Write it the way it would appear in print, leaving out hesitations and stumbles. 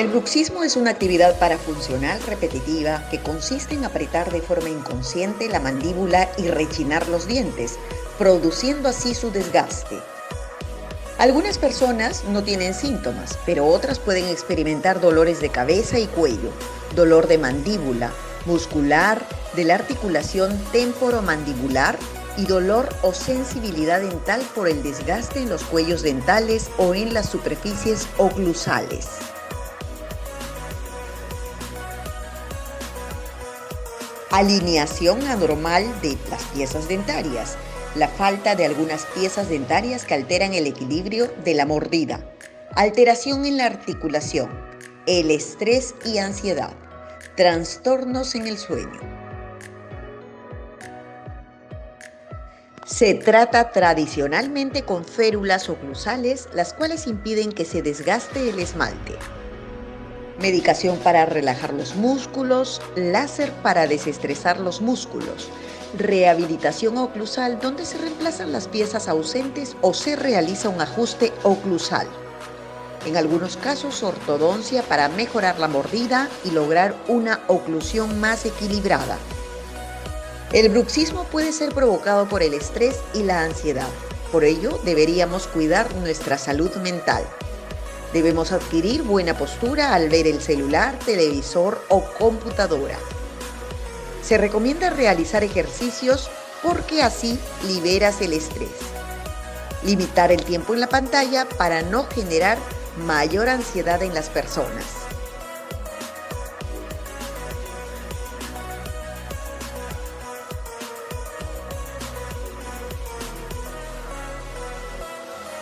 El bruxismo es una actividad parafuncional repetitiva que consiste en apretar de forma inconsciente la mandíbula y rechinar los dientes, produciendo así su desgaste. Algunas personas no tienen síntomas, pero otras pueden experimentar dolores de cabeza y cuello, dolor de mandíbula, muscular, de la articulación temporomandibular y dolor o sensibilidad dental por el desgaste en los cuellos dentales o en las superficies oclusales. Alineación anormal de las piezas dentarias. La falta de algunas piezas dentarias que alteran el equilibrio de la mordida. Alteración en la articulación. El estrés y ansiedad. Trastornos en el sueño. Se trata tradicionalmente con férulas oclusales, las cuales impiden que se desgaste el esmalte. Medicación para relajar los músculos, láser para desestresar los músculos, rehabilitación oclusal donde se reemplazan las piezas ausentes o se realiza un ajuste oclusal. En algunos casos, ortodoncia para mejorar la mordida y lograr una oclusión más equilibrada. El bruxismo puede ser provocado por el estrés y la ansiedad. Por ello, deberíamos cuidar nuestra salud mental. Debemos adquirir buena postura al ver el celular, televisor o computadora. Se recomienda realizar ejercicios porque así liberas el estrés. Limitar el tiempo en la pantalla para no generar mayor ansiedad en las personas.